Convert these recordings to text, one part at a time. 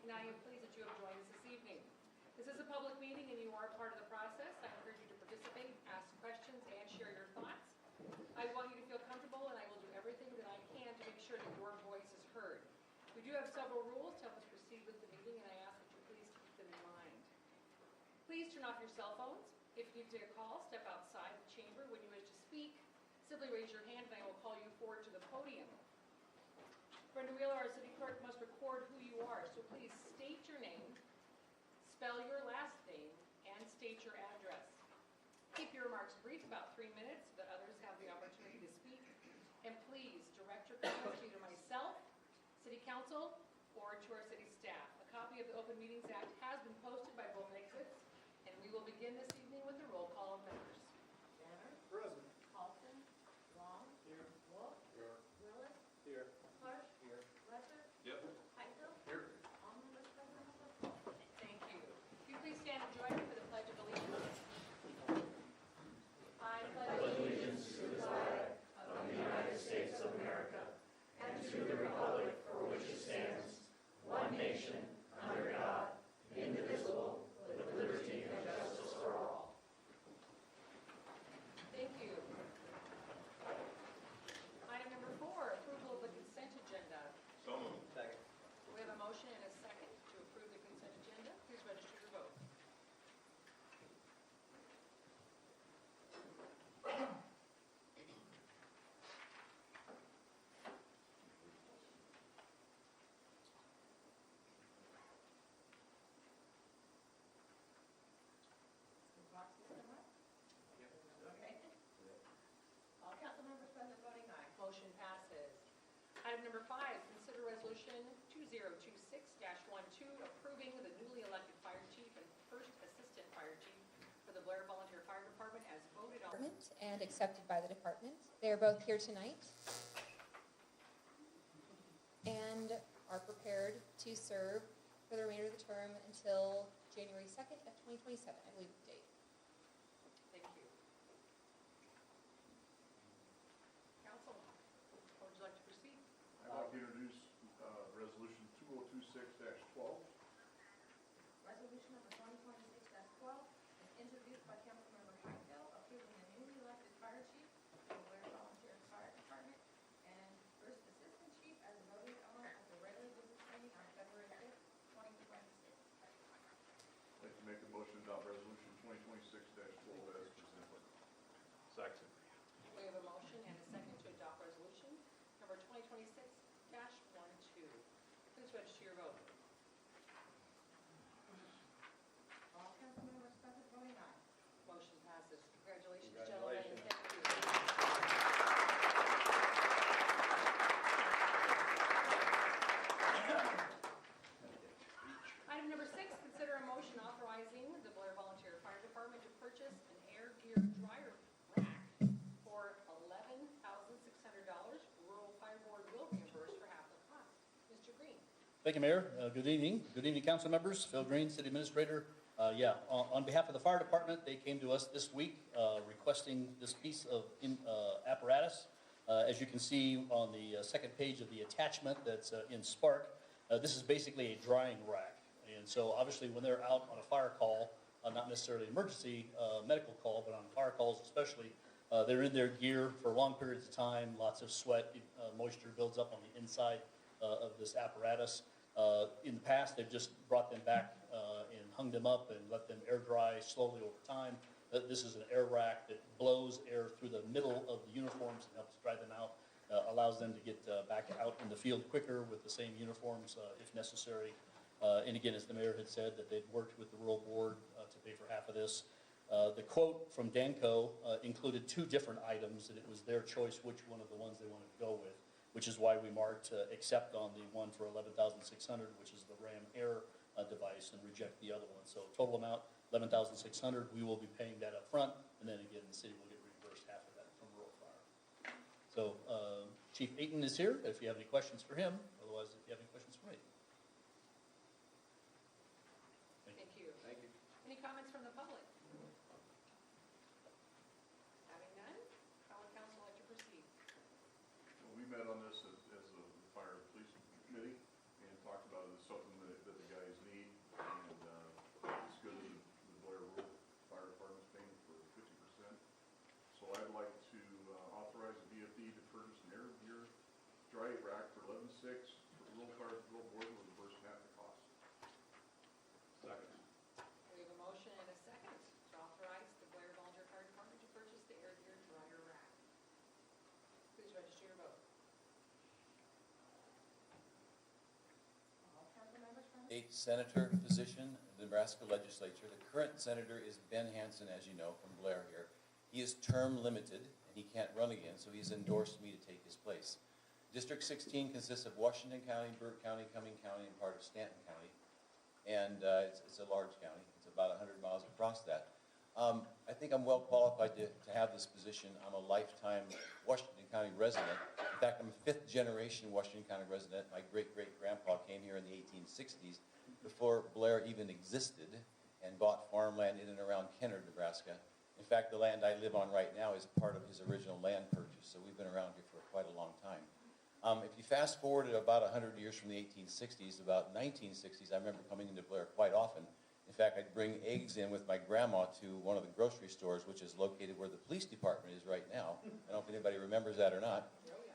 and I am pleased that you have joined us this evening. This is a public meeting and you are part of the process. I encourage you to participate, ask questions, and share your thoughts. I want you to feel comfortable, and I will do everything that I can to make sure that your voice is heard. We do have several rules to help us proceed with the meeting, and I ask that you please keep them in mind. Please turn off your cell phones. If you need to take a call, step outside the chamber. When you wish to speak, simply raise your hand and I will call you forward to the podium. Brenda Wheeler, our city clerk, must record who you are, so please state your name, spell your last name, and state your address. Keep your remarks brief, about 3 minutes, so that others have the opportunity to speak. And please direct your comments to either myself, City Council, or to our city staff. A copy of the Open Meetings Act has been posted by both exits, and we will begin this evening with the roll call of members. Banner? Present. Halton? Long? Here. Wolf? Here. Willis? Here. Clark? Here. Ledger? Yep. Heitel? Here. All members present. Thank you. If you please stand and join me for the Pledge of Allegiance. I pledge allegiance to the flag of the United States of America and to the republic for which it stands, one nation, under God, indivisible, with liberty and justice for all. Thank you. Item number 4, approval of the consent agenda. So moved. Second. We have a motion and a second to approve the consent agenda. Please register your vote. Okay. All council members present voting aye. Motion passes. Item number 5, consider resolution 2026-12 approving the newly elected fire chief and first assistant fire chief for the Blair Volunteer Fire Department as voted on. And accepted by the department. They are both here tonight and are prepared to serve for the remainder of the term until January 2nd of 2027, I believe the date. Thank you. Council, how would you like to proceed? I'd like to introduce Resolution 2026-12. Resolution number 2026-12 is introduced by Councilmember Heitel, approving the newly elected fire chief for the Blair Volunteer Fire Department and first assistant chief as voted on at the regular business meeting on February 5th, 2026. I'd like to make a motion to adopt Resolution 2026-12 as presented. Second. We have a motion and a second to adopt resolution number 2026-12. Please register your vote. All council members present voting aye. Motion passes. Congratulations, gentlemen. Congratulations. Thank you. Item number 6, consider a motion authorizing the Blair Volunteer Fire Department to purchase an air gear dryer rack for $11,600. Rural Fire Board will reimburse for half the cost. Mr. Green. Thank you, Mayor. Good evening. Good evening, council members. Phil Green, City Administrator. On behalf of the fire department, they came to us this week requesting this piece of apparatus. As you can see on the second page of the attachment that's in Spark, this is basically a drying rack. And so obviously when they're out on a fire call, not necessarily emergency medical call, but on fire calls especially, they're in their gear for long periods of time, lots of sweat, moisture builds up on the inside of this apparatus. In the past, they've just brought them back and hung them up and let them air dry slowly over time. This is an air rack that blows air through the middle of the uniforms and helps dry them out, allows them to get back out in the field quicker with the same uniforms if necessary. And again, as the mayor had said, that they'd worked with the rural board to pay for half of this. The quote from Danco included 2 different items, and it was their choice which one of the ones they wanted to go with, which is why we marked accept on the one for $11,600, which is the Ram Air device, and reject the other one. So total amount, $11,600. We will be paying that up front, and then again, the city will get reimbursed half of that from rural fire. So Chief Ayton is here, if you have any questions for him. Otherwise, if you have any questions for me. Thank you. Thank you. Any comments from the public? Having none, how would council like to proceed? Well, we met on this as a fire and police committee and talked about it as something that the guys Fire Patrol Board with the first half the cost. Second. We have a motion and a second to authorize the Blair Volunteer Fire Department to purchase the air gear dryer rack. Please register your vote. All council members present? State senator position in the Nebraska legislature. The current senator is Ben Hansen, as you know, from Blair here. He is term limited, and he can't run again, so he's endorsed me to take his place. District 16 consists of Washington County, Burke County, Cumming County, and part of Stanton County. And it's a large county. It's about 100 miles across that. I think I'm well qualified to have this position. I'm a lifetime Washington County resident. In fact, I'm a fifth generation Washington County resident. My great-great-grandpa came here in the 1860s before Blair even existed and bought farmland in and around Kenner, Nebraska. In fact, the land I live on right now is part of his original land purchase, so we've been around here for quite a long time. If you fast forward to about 100 years from the 1860s, about 1960s, I remember coming into Blair quite often. In fact, I'd bring eggs in with my grandma to one of the grocery stores, which is located where the police department is right now. I don't know if anybody remembers that or not.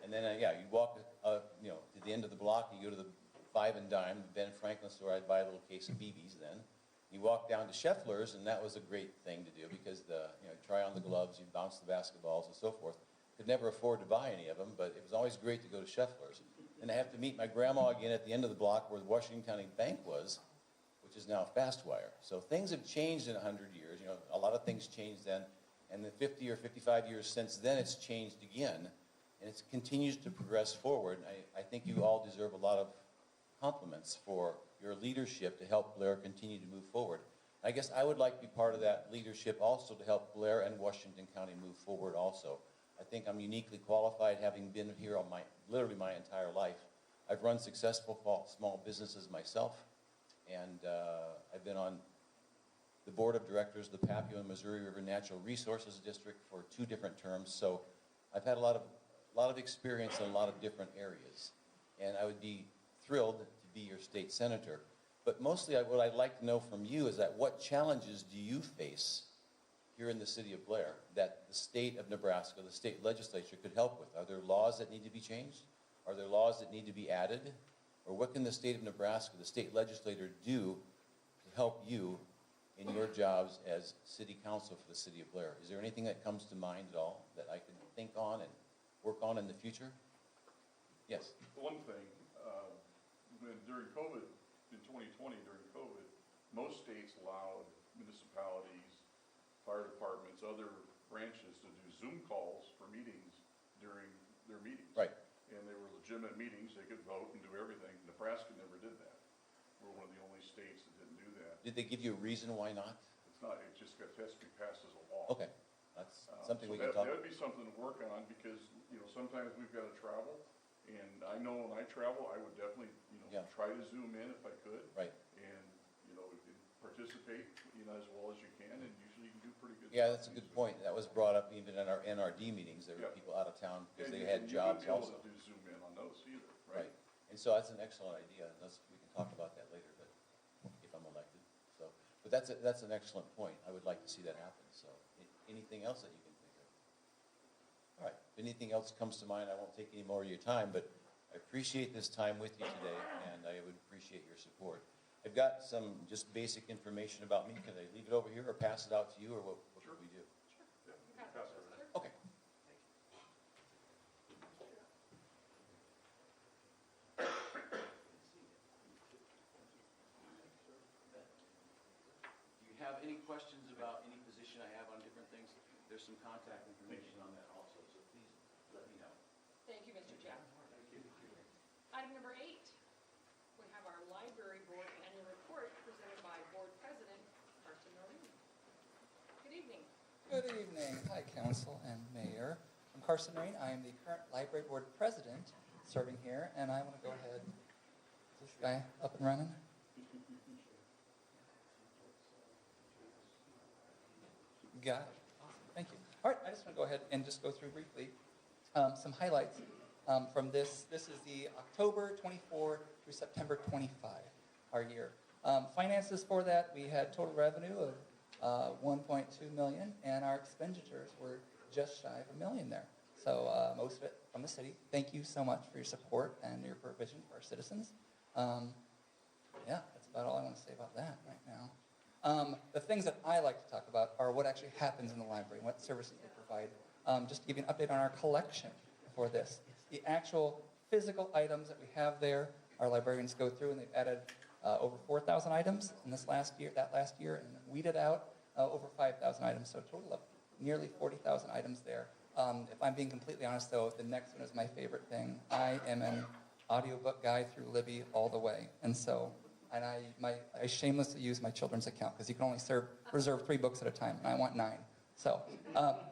And then, you walk, to the end of the block, you go to the Five and Dime, the Ben Franklin store. I'd buy a little case of BBs then. You walk down to Scheffler's, and that was a great thing to do because try on the gloves, you bounce the basketballs and so forth. Could never afford to buy any of them, but it was always great to go to Scheffler's. And I have to meet my grandma again at the end of the block where the Washington County Bank was, which is now Fastwire. So things have changed in 100 years. A lot of things changed then. And the 50 or 55 years since then, it's changed again. And it continues to progress forward. I think you all deserve a lot of compliments for your leadership to help Blair continue to move forward. I guess I would like to be part of that leadership also to help Blair and Washington County move forward also. I think I'm uniquely qualified, having been here literally my entire life. I've run successful small businesses myself, and I've been on the board of directors of the Papio and Missouri River Natural Resources District for 2 different terms. So I've had a lot of experience in a lot of different areas, and I would be thrilled to be your state senator. But mostly what I'd like to know from you is that what challenges do you face here in the city of Blair that the state of Nebraska, the state legislature could help with? Are there laws that need to be changed? Are there laws that need to be added? Or what can the state of Nebraska, the state legislator, do to help you in your jobs as city council for the city of Blair? Is there anything that comes to mind at all that I can think on and work on in the future? Yes. One thing, during COVID, in 2020, during COVID, most states allowed municipalities, fire departments, other branches to do Zoom calls for meetings during their meetings. Right. And they were legitimate meetings, they could vote and do everything. Nebraska never did that. We're one of the only states that didn't do that. Did they give you a reason why not? It's not, it just has to be passed as a law. Okay. That's something So we can talk that would be something to work on because, sometimes we've got to travel. And I know when I travel, I would definitely, Yeah. try to Zoom in if I could. Right. And, participate, as well as you can, and usually you can do pretty good. Yeah, that's a good point. That was brought up even in our NRD meetings. There were Yeah. people out of town because And they you- had and jobs you also. wouldn't be able to do Zoom in on those either, Right. right? And so that's an excellent idea. We can talk about that later, but if I'm elected. But that's an excellent point. I would like to see that happen. So anything else that you can think of? All right. If anything else comes to mind, I won't take any more of your time, but I appreciate this time with you today, and I would appreciate your support. I've got some just basic information about me. Can I leave it over here or pass it out to you, or what Sure. should we do? Yeah. Pass it Pass over, it. sir. Okay. Do you have any questions about any position I have on different things? There's some contact information on that also, so please let me know. Thank you, Mr. Jeff. Item number 8, we have our library board annual report presented by board president Carson Noreen. Good evening. Good evening. Hi, Council and Mayor. I'm Carson Rain. I am the current Library Board President serving here, and I want to go ahead. Is this guy up and running? Got it. Awesome. Thank you. All right, I just want to go ahead and just go through briefly some highlights from this. This is the October 24 through September 25, our year. Finances for that, we had total revenue of 1.2 million, and our expenditures were just shy of $1 million there. So most of it from the city. Thank you so much for your support and your provision for our citizens. Yeah, that's about all I want to say about that right now. The things that I like to talk about are what actually happens in the library, what services we provide. Just to give you an update on our collection for this. The actual physical items that we have there, our librarians go through and they've added over 4,000 items in that last year, and weeded out over 5,000 items, so a total of nearly 40,000 items there. If I'm being completely honest, though, the next one is my favorite thing. I am an audiobook guy through Libby all the way, and so I shamelessly use my children's account because you can only reserve 3 books at a time, and I want 9. So,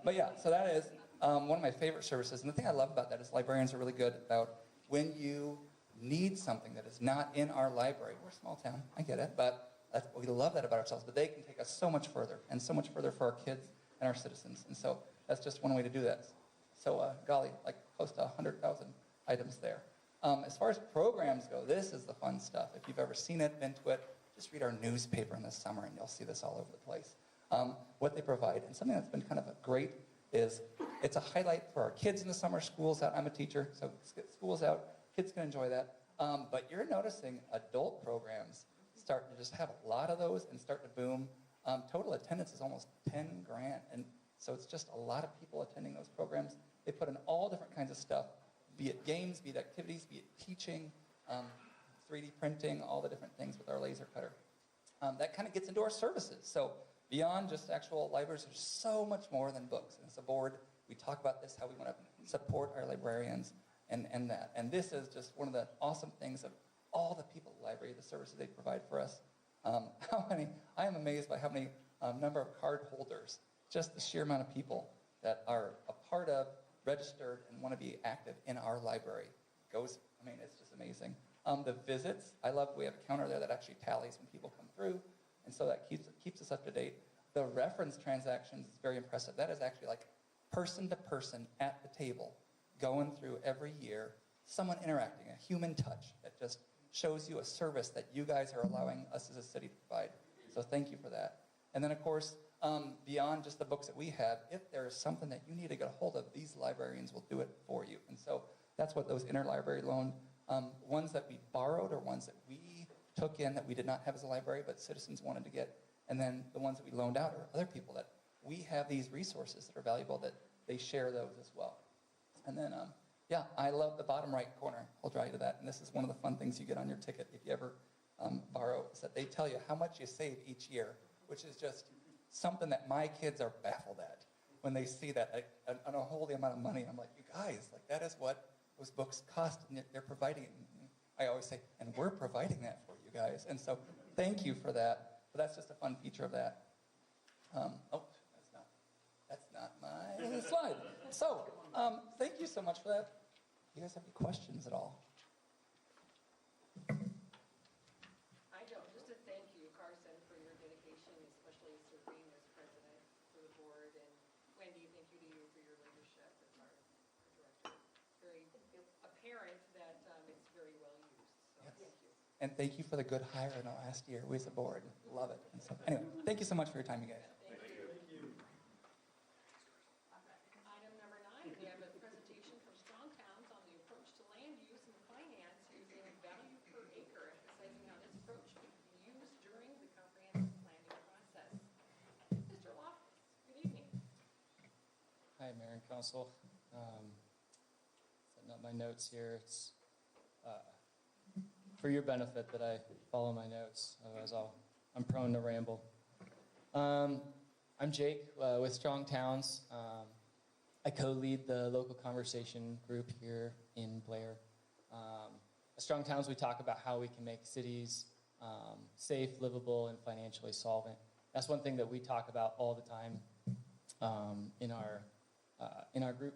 but yeah, so that is one of my favorite services, and the thing I love about that is librarians are really good about when you need something that is not in our library. We're a small town, I get it, but we love that about ourselves, but they can take us so much further, and so much further for our kids and our citizens, and so that's just one way to do that. So, golly, like close to 100,000 items there. As far as programs go, this is the fun stuff. If you've ever seen it, been to it, just read our newspaper in the summer, and you'll see this all over the place. What they provide, and something that's been kind of great is it's a highlight for our kids in the summer. School's out. I'm a teacher, so school's out. Kids can enjoy that. But you're noticing adult programs starting to just have a lot of those and start to boom. Total attendance is almost 10 grand, and so it's just a lot of people attending those programs. They put in all different kinds of stuff, be it games, be it activities, be it teaching, 3D printing, all the different things with our laser cutter. That kind of gets into our services. So beyond just actual libraries, there's so much more than books. And as a board, we talk about this, how we want to support our librarians and that. And this is just one of the awesome things of all the people at the library, the services they provide for us. I am amazed by how many number of card holders, just the sheer amount of people that are a part of, registered, and want to be active in our library. It's just amazing. The visits, I love, we have a counter there that actually tallies when people come through, and so that keeps us up to date. The reference transactions is very impressive. That is actually like person to person at the table, going through every year, someone interacting, a human touch that just shows you a service that you guys are allowing us as a city to provide. So thank you for that. And then, of course, beyond just the books that we have, if there is something that you need to get a hold of, these librarians will do it for you. And so that's what those interlibrary loan, ones that we borrowed or ones that we took in that we did not have as a library, but citizens wanted to get. And then the ones that we loaned out are other people that we have these resources that are valuable that they share those as well. And then, yeah, I love the bottom right corner. I'll draw you to that. And this is one of the fun things you get on your ticket if you ever borrow, is that they tell you how much you save each year, which is just something that my kids are baffled at when they see that. I don't hold the amount of money. I'm like, you guys, like that is what those books cost, and they're providing it. I always say, and we're providing that for you guys. And so thank you for that. But that's just a fun feature of that. That's not my slide. So thank you so much for that. Do you guys have any questions at all? I don't. Just to thank you, Carson, for your dedication, especially serving as president for the board, and Wendy, thank you to you for your leadership as our director. Very apparent that it's very well used. So Yes. thank you. And thank you for the good hire in the last year. We as a board love it. And so, anyway, thank you so much for your time, you guys. Thank you. Item number 9, we have a presentation from Strong Towns on the approach to land use and finance using value per acre, emphasizing how this approach can be used during the comprehensive planning process. Mr. Loftus, good evening. Hi, Mayor and Council. Setting up my notes here. It's for your benefit that I follow my notes, otherwise I'm prone to ramble. I'm Jake with Strong Towns. I co-lead the local conversation group here in Blair. At Strong Towns, we talk about how we can make cities safe, livable, and financially solvent. That's one thing that we talk about all the time in our group.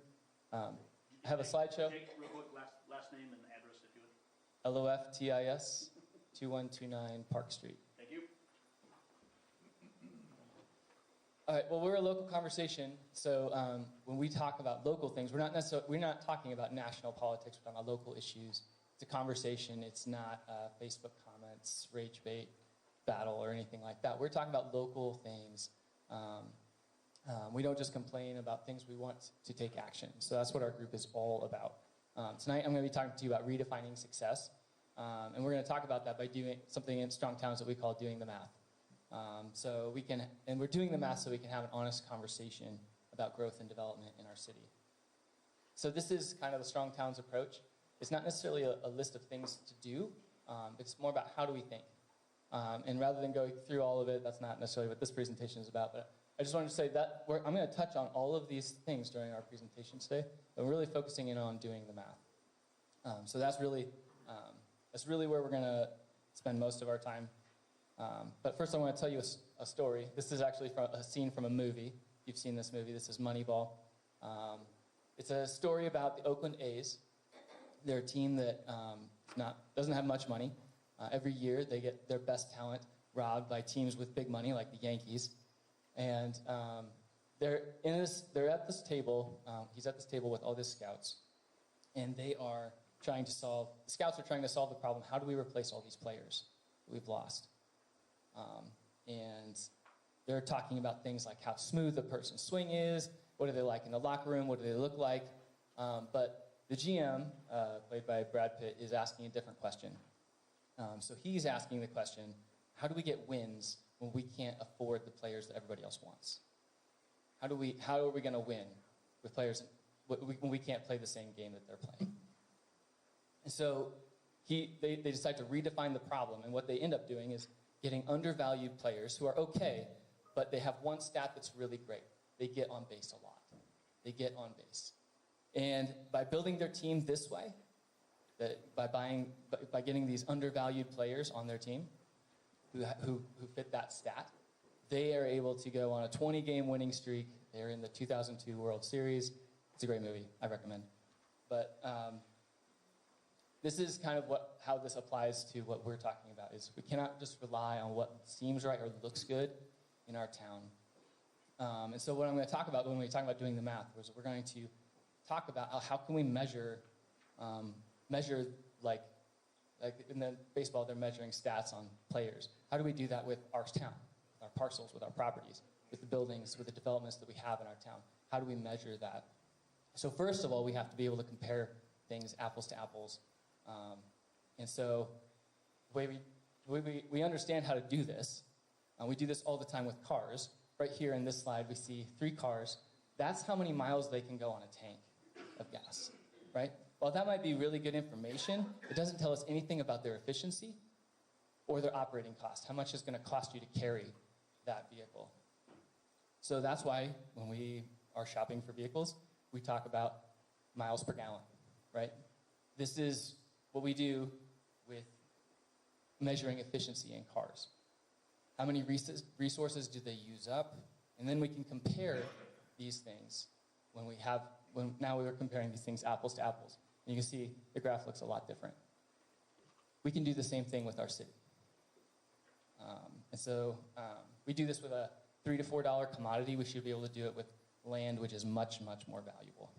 I have a slideshow. Jake, real quick, last name and address if you would. LOFTIS, 2129 Park Street. Thank you. All right. Well, we're a local conversation, so when we talk about local things, we're not talking about national politics. We're talking about local issues. It's a conversation. It's not Facebook comments, rage bait, battle, or anything like that. We're talking about local things, We don't just complain about things, we want to take action. So that's what our group is all about. Tonight I'm going to be talking to you about redefining success. And we're going to talk about that by doing something in Strong Towns that we call doing the math. And we're doing the math so we can have an honest conversation about growth and development in our city. So this is kind of the Strong Towns approach. It's not necessarily a list of things to do. It's more about how do we think. And rather than going through all of it, that's not necessarily what this presentation is about, but I just wanted to say that I'm going to touch on all of these things during our presentation today, but we're really focusing in on doing the math. So that's really where we're going to spend most of our time. But first I want to tell you a story. This is actually from a scene from a movie. If you've seen this movie, this is Moneyball. It's a story about the Oakland A's. They're a team that doesn't have much money. Every year they get their best talent robbed by teams with big money like the Yankees. And they're at this table. He's at this table with all his scouts. And the scouts are trying to solve the problem. How do we replace all these players that we've lost? And they're talking about things like how smooth a person's swing is, what are they like in the locker room, what do they look like. But the GM, played by Brad Pitt, is asking a different question. So he's asking the question, how do we get wins when we can't afford the players that everybody else wants? How are we going to win with players when we can't play the same game that they're playing? And so they decide to redefine the problem, and what they end up doing is getting undervalued players who are okay, but they have one stat that's really great. They get on base a lot. They get on base. And by building their team this way, by getting these undervalued players on their team who fit that stat, they are able to go on a 20-game winning streak. They're in the 2002 World Series. It's a great movie. I recommend. But this is kind of how this applies to what we're talking about. Is we cannot just rely on what seems right or looks good in our town. And so what I'm going to talk about when we talk about doing the math is we're going to talk about how can we measure like in the baseball, they're measuring stats on players. How do we do that with our town, with our parcels, with our properties, with the buildings, with the developments that we have in our town? How do we measure that? So first of all, we have to be able to compare things apples to apples. And so the way we understand how to do this, we do this all the time with cars. Right here in this slide, we see 3 cars. That's how many miles they can go on a tank of gas, right? While that might be really good information, it doesn't tell us anything about their efficiency or their operating cost, how much it's going to cost you to carry that vehicle. So that's why when we are shopping for vehicles, we talk about miles per gallon, right? This is what we do with measuring efficiency in cars. How many resources do they use up? And then we can compare these things now we are comparing these things apples to apples. And you can see the graph looks a lot different. We can do the same thing with our city. We do this with a $3 to $4 commodity. We should be able to do it with land, which is much, much more valuable.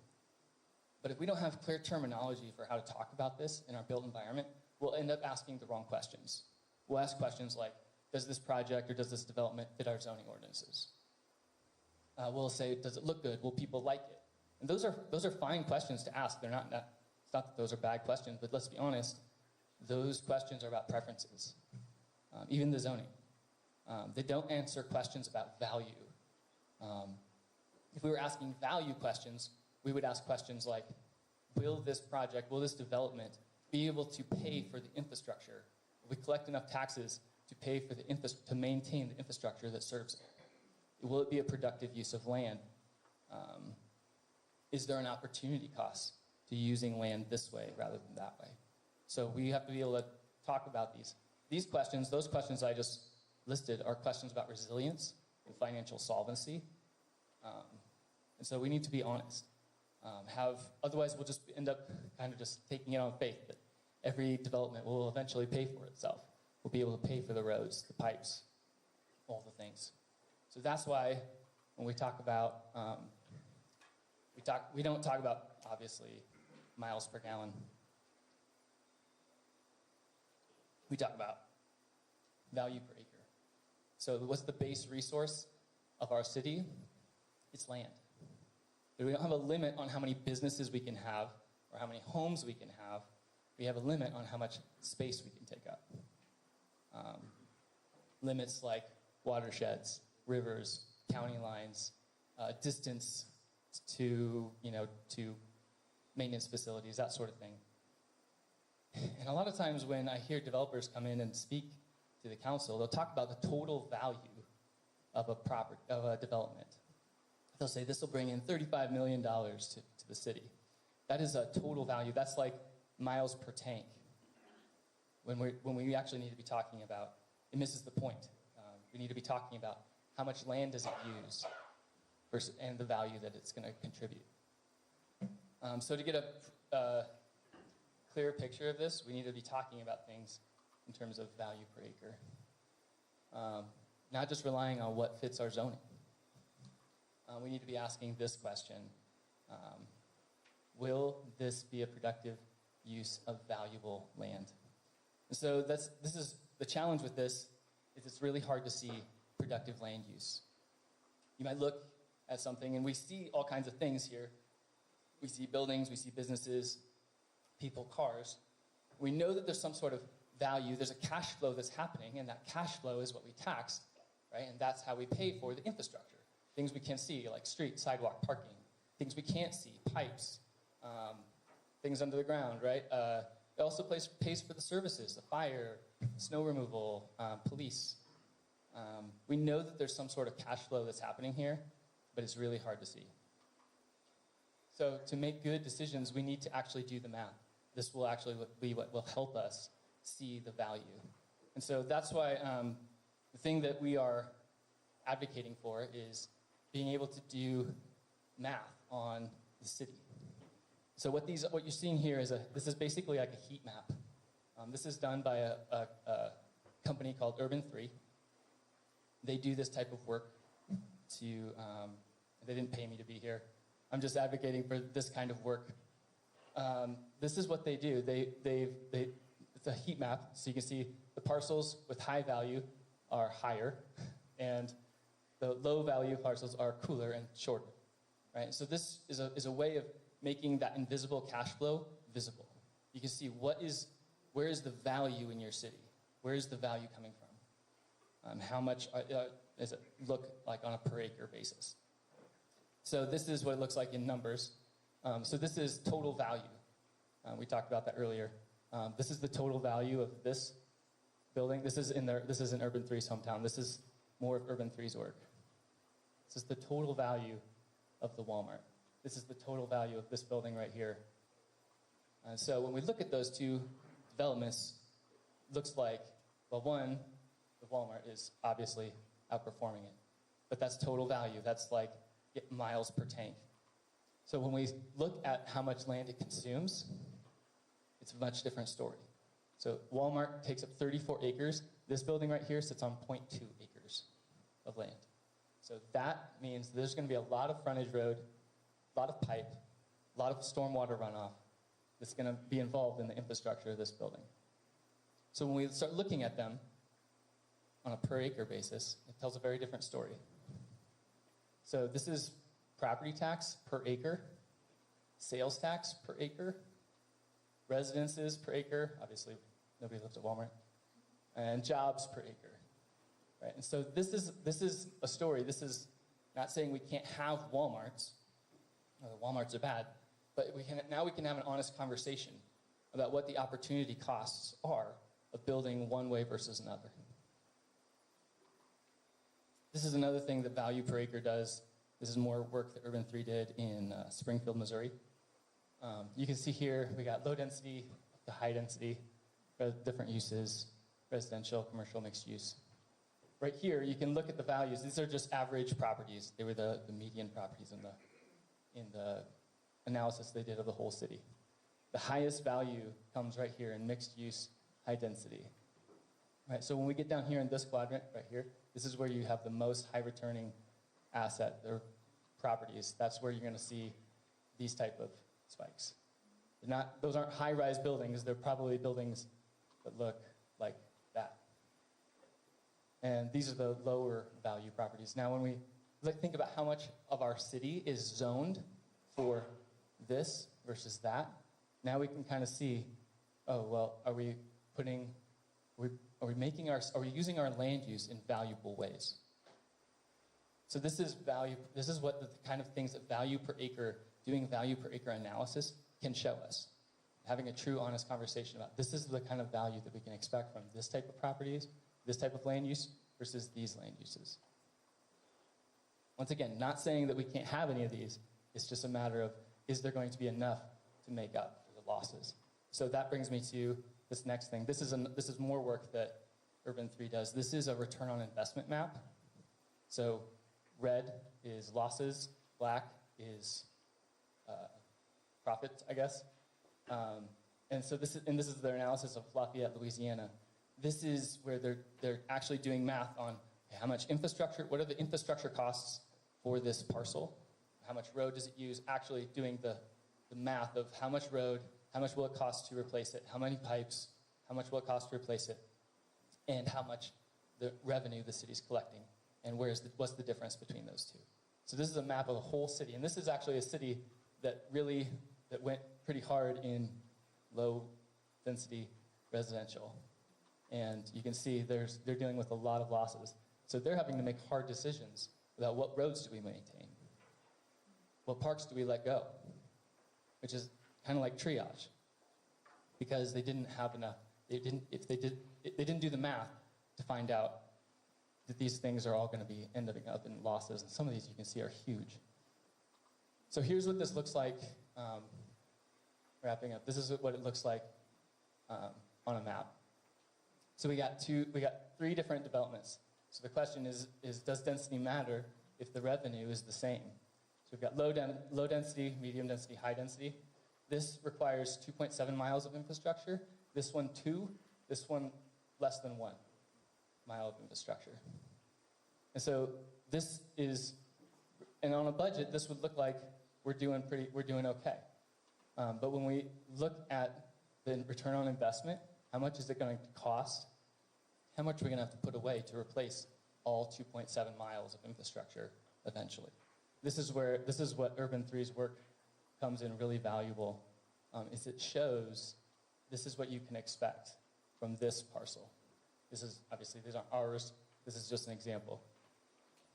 But if we don't have clear terminology for how to talk about this in our built environment, we'll end up asking the wrong questions. We'll ask questions like, does this project or does this development fit our zoning ordinances? We'll say, does it look good? Will people like it? And those are fine questions to ask. It's not that those are bad questions, but let's be honest, those questions are about preferences, even the zoning. They don't answer questions about value. If we were asking value questions, we would ask questions like, will this development be able to pay for the infrastructure? Will we collect enough taxes to pay for to maintain the infrastructure that serves it? Will it be a productive use of land? Is there an opportunity cost to using land this way rather than that way? So we have to be able to talk about these questions. Those questions I just listed are questions about resilience and financial solvency. And so we need to be honest. Otherwise, we'll just end up kind of just taking it on faith that every development will eventually pay for itself. We'll be able to pay for the roads, the pipes, all the things. So that's why when we talk about, we don't talk about, obviously, miles per gallon. We talk about value per acre. So what's the base resource of our city? It's land. We don't have a limit on how many businesses we can have or how many homes we can have. We have a limit on how much space we can take up. Limits like watersheds, rivers, county lines, distance to maintenance facilities, that sort of thing. And a lot of times when I hear developers come in and speak to the council, they'll talk about the total value of a development. They'll say this will bring in $35 million to the city. That is a total value. That's like miles per tank. When we actually need to be talking about, it misses the point. We need to be talking about how much land does it use versus, and the value that it's going to contribute. So to get a clearer picture of this, we need to be talking about things in terms of value per acre. Not just relying on what fits our zoning. We need to be asking this question. Will this be a productive use of valuable land? And so this is the challenge with this, is it's really hard to see productive land use. You might look at something, and we see all kinds of things here. We see buildings, we see businesses, people, cars. We know that there's some sort of value, there's a cash flow that's happening, and that cash flow is what we tax, right? And that's how we pay for the infrastructure. Things we can see, like street, sidewalk, parking. Things we can't see, pipes, things under the ground, right? It also pays for the services, the fire, snow removal, police. We know that there's some sort of cash flow that's happening here, but it's really hard to see. So to make good decisions, we need to actually do the math. This will actually be what will help us see the value. And so that's why the thing that we are advocating for is being able to do math on the city. So what you're seeing here is this is basically like a heat map. This is done by a company called Urban 3. They do this type of work they didn't pay me to be here. I'm just advocating for this kind of work. This is what they do. It's a heat map, so you can see the parcels with high value are higher, and the low value parcels are cooler and shorter, right? So this is a way of making that invisible cash flow visible. You can see where is the value in your city? Where is the value coming from? How much does it look like on a per acre basis? So this is what it looks like in numbers. So this is total value. We talked about that earlier. This is the total value of this building. This is in Urban 3's hometown. This is more of Urban 3's work. This is the total value of the Walmart. This is the total value of this building right here. And so when we look at those two developments, it looks like, well, one, the Walmart is obviously outperforming it. But that's total value. That's like miles per tank. So when we look at how much land it consumes, it's a much different story. So Walmart takes up 34 acres. This building right here sits on 0.2 acres of land. So that means there's going to be a lot of frontage road, a lot of pipe, a lot of stormwater runoff that's going to be involved in the infrastructure of this building. So when we start looking at them on a per acre basis, it tells a very different story. So this is property tax per acre, sales tax per acre, residences per acre, obviously nobody lives at Walmart, and jobs per acre, right? And so this is a story. This is not saying we can't have Walmarts. Walmarts are bad, but now we can have an honest conversation about what the opportunity costs are of building one way versus another. This is another thing that value per acre does. This is more work that Urban 3 did in Springfield, Missouri. You can see here we got low density to high density, different uses, residential, commercial, mixed use. Right here, you can look at the values. These are just average properties. They were the median properties in the analysis they did of the whole city. The highest value comes right here in mixed use, high density. Right, so when we get down here in this quadrant right here, this is where you have the most high returning asset or properties. That's where you're going to see these type of spikes. Those aren't high-rise buildings. They're probably buildings that look like that. And these are the lower value properties. Now, when we like think about how much of our city is zoned for this versus that. Now we can kind of see, oh, well, are we using our land use in valuable ways? So this is what the kind of things that doing value per acre analysis can show us. Having a true, honest conversation about this is the kind of value that we can expect from this type of properties, this type of land use versus these land uses. Once again, not saying that we can't have any of these. It's just a matter of, is there going to be enough to make up for the losses? So that brings me to this next thing. This is more work that Urban 3 does. This is a return on investment map. So red is losses, black is profit, I guess. And so this is their analysis of Lafayette, Louisiana. This is where they're actually doing math on how much infrastructure, what are the infrastructure costs for this parcel? How much road does it use? Actually doing the math of how much road, how much will it cost to replace it? How many pipes? How much will it cost to replace it? And how much the revenue the city's collecting? And what's the difference between those two? So this is a map of the whole city. And this is actually a city that went pretty hard in low density residential. And you can see they're dealing with a lot of losses. So they're having to make hard decisions about what roads do we maintain? What parks do we let go? Which is kind of like triage. Because they didn't have enough, they didn't do the math to find out that these things are all going to be ending up in losses. And some of these you can see are huge. So here's what this looks like, wrapping up. This is what it looks like on a map. So we got 3 different developments. So the question is does density matter if the revenue is the same? So we've got low density, medium density, high density. This requires 2.7 miles of infrastructure. This one 2, this one less than 1 mile of infrastructure. And so and on a budget, this would look like we're doing okay. But when we look at the return on investment, how much is it going to cost? How much are we going to have to put away to replace all 2.7 miles of infrastructure eventually? This is what Urban 3's work comes in really valuable, is it shows this is what you can expect from this parcel. This is, obviously, these aren't ours. This is just an example.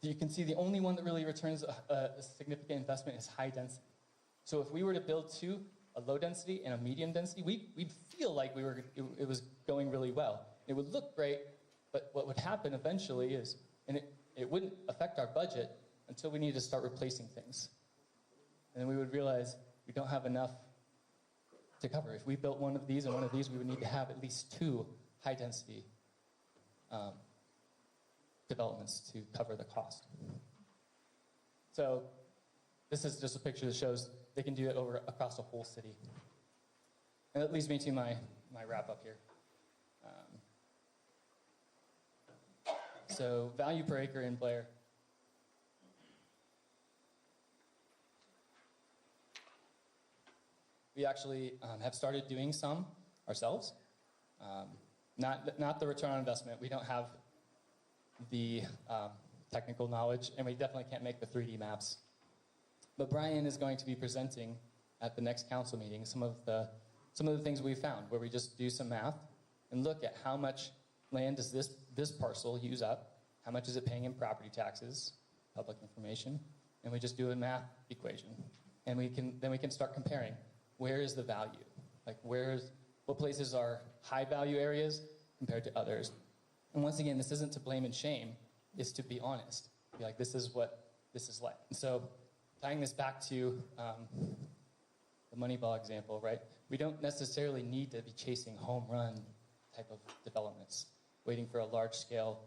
You can see the only one that really returns a significant investment is high density. So if we were to build 2, a low density and a medium density, we'd feel like it was going really well. It would look great, but what would happen eventually is, and it wouldn't affect our budget until we need to start replacing things. And then we would realize we don't have enough to cover. If we built one of these and one of these, we would need to have at least 2 high density developments to cover the cost. So this is just a picture that shows they can do it across the whole city. And that leads me to my wrap up here. So value per acre in Blair. We actually have started doing some ourselves. Not the return on investment. We don't have the technical knowledge, and we definitely can't make the 3D maps. But Brian is going to be presenting at the next council meeting some of the things we found, where we just do some math and look at how much land does this parcel use up, how much is it paying in property taxes, public information, and we just do a math equation. And then we can start comparing, where is the value? Like what places are high value areas compared to others? And once again, this isn't to blame and shame, it's to be honest. Be like, this is what this is like. And so tying this back to the Moneyball example, right? We don't necessarily need to be chasing home run type of developments, waiting for a large scale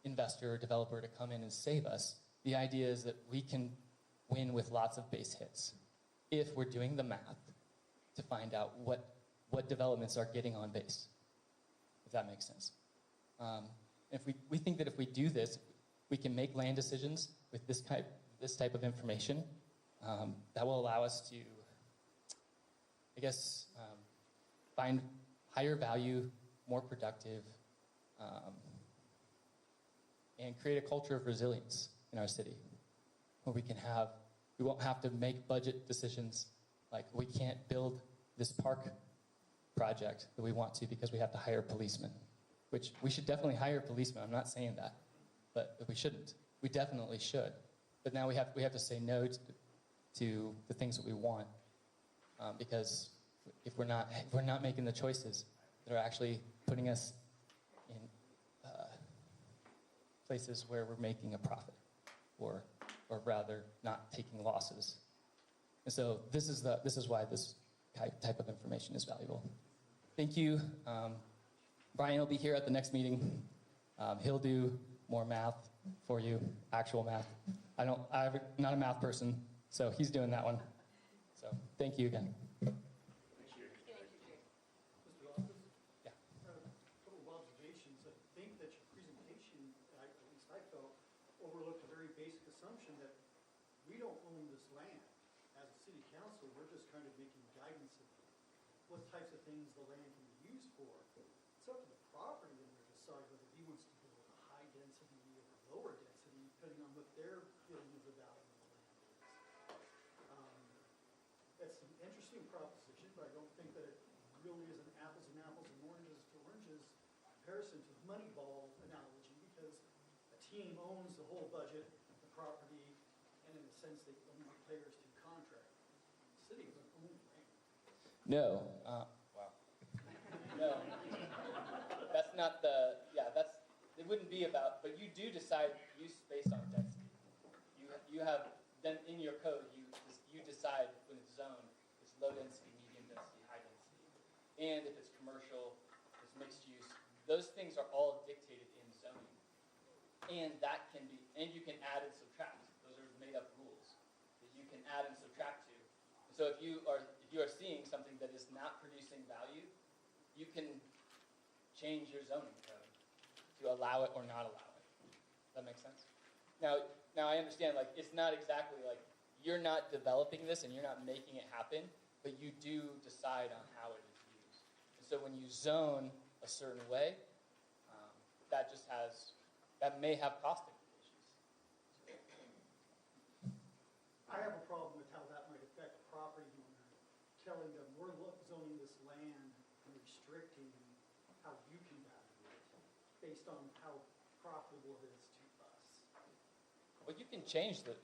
investor or developer to come in and save us. The idea is that we can win with lots of base hits if we're doing the math to find out what developments are getting on base, if that makes sense. If we think that if we do this, we can make land decisions with this type of information, that will allow us to, I guess, find higher value, more productive, and create a culture of resilience. in our city, where we won't have to make budget decisions like we can't build this park project that we want to because we have to hire policemen, which we should definitely hire policemen. I'm not saying that, but we shouldn't. We definitely should. But now we have to say no to the things that we want, because if we're not making the choices that are actually putting us in places where we're making a profit, or rather not taking losses. And so this is why this type of information is valuable. Thank you. Brian will be here at the next meeting. He'll do more math for you, actual math. I'm not a math person, so he's doing that one. So thank you again. Thank you, Jake. Mr. Loftus? Yeah. A couple of observations. I think that your presentation, at least I felt, overlooked a very basic assumption that we don't own this land. As a city council, we're just kind of making guidance of what types of things the land can be used for. It's up to the property owner to decide whether he wants to build a high density or a lower density, depending on what their feeling of the value of the land is. That's an interesting proposition, but I don't think that it really is an apples and oranges to oranges comparison to the Moneyball analogy, because a team owns the whole budget, the property, and in a sense they own the players to contract. The city doesn't own land. No. Wow. No. That's not it wouldn't be about, but you do decide use based on density. You have, then in your code, you decide when it's zoned, it's low density, medium density, high density. And if it's commercial, it's mixed use. Those things are all dictated in zoning. And you can add and subtract. Those are made up rules that you can add and subtract to. So if you are seeing something that is not producing value, you can change your zoning code to allow it or not allow it. Does that make sense? Now I understand, like, it's not exactly like you're not developing this and you're not making it happen, but you do decide on how it is used. And so when you zone a certain way, that may have cost implications. I have a problem with how that might affect the property owner, telling them we're zoning this land and restricting how you can value it based on how profitable it is to us. Well, you can change it.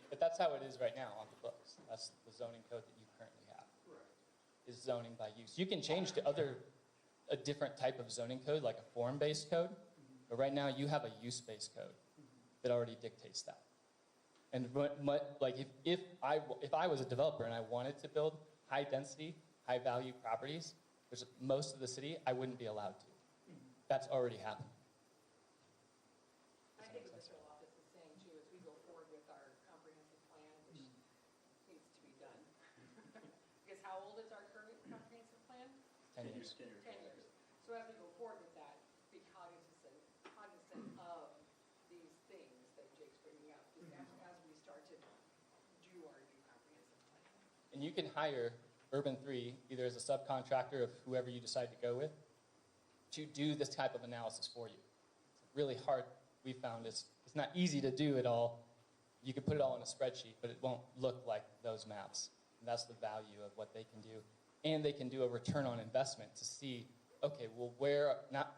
But that's how it is right now on the books. That's the zoning code that you currently have. Right. Is zoning by use. You can change to a different type of zoning code, like a form-based code. But right now, you have a use-based code that already dictates that. And if I was a developer and I wanted to build high-density, high-value properties, which most of the city, I wouldn't be allowed to. That's already happened. I think what Mr. Loftus is saying too, as we go forward with our comprehensive plan, which needs to be done. Because how old is our current comprehensive plan? 10 years. 10 years. So as we go forward with that, be cognizant of these things that Jake's bringing up, just as we start to do our new comprehensive plan. And you can hire Urban 3, either as a subcontractor of whoever you decide to go with, to do this type of analysis for you. It's really hard, we found. It's not easy to do it all. You can put it all in a spreadsheet, but it won't look like those maps. And that's the value of what they can do. And they can do a return on investment to see, okay, well,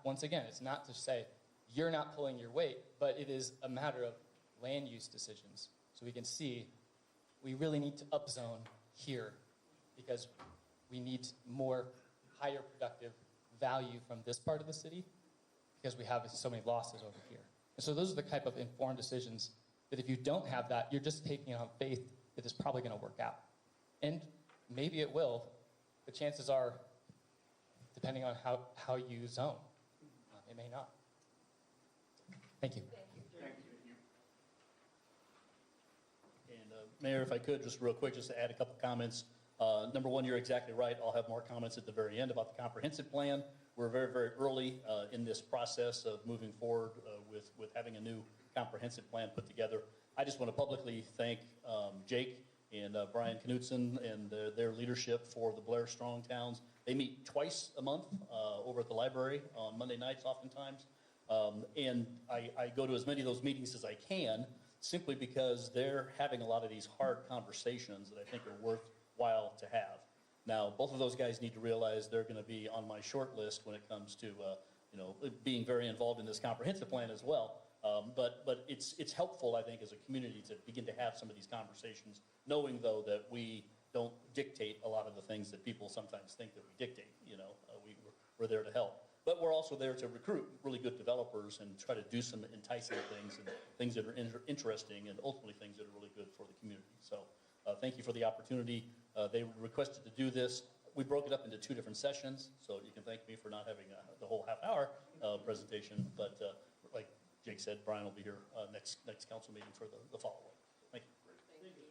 once again, it's not to say you're not pulling your weight, but it is a matter of land use decisions. So we can see we really need to upzone here because we need more higher productive value from this part of the city because we have so many losses over here. And so those are the type of informed decisions that if you don't have that, you're just taking on faith that it's probably going to work out. And maybe it will, but chances are, depending on how you zone, it may not. Thank you. Thank you. And Mayor, if I could, just real quick, just to add a couple comments. Number one, you're exactly right. I'll have more comments at the very end about the comprehensive plan. We're very, very early in this process of moving forward with having a new comprehensive plan put together. I just want to publicly thank Jake and Brian Knutson and their leadership for the Blair Strong Towns. They meet twice a month over at the library on Monday nights oftentimes. And I go to as many of those meetings as I can, simply because they're having a lot of these hard conversations that I think are worthwhile to have. Now, both of those guys need to realize they're going to be on my short list when it comes to, being very involved in this comprehensive plan as well. But it's helpful, I think, as a community to begin to have some of these conversations, knowing, though, that we don't dictate a lot of the things that people sometimes think that we dictate. We're there to help. But we're also there to recruit really good developers and try to do some enticing things and things that are interesting and ultimately things that are really good for the community. So thank you for the opportunity. They requested to do this. We broke it up into 2 different sessions, so you can thank me for not having the whole half-hour presentation. But like Jake said, Brian will be here next council meeting for the follow-up. Thank you. Thank you.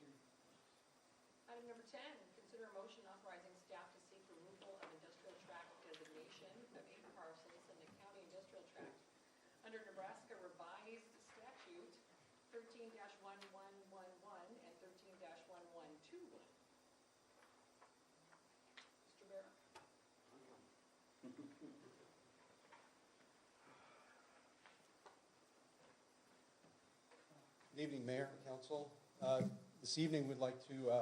Item number 10, consider a motion authorizing staff to seek removal of industrial tract designation of 8 parcels in the county industrial tract under Nebraska revised statute 13-1111 and 13-1121. Mr. Blair. Good evening, Mayor and Council. This evening, we'd like to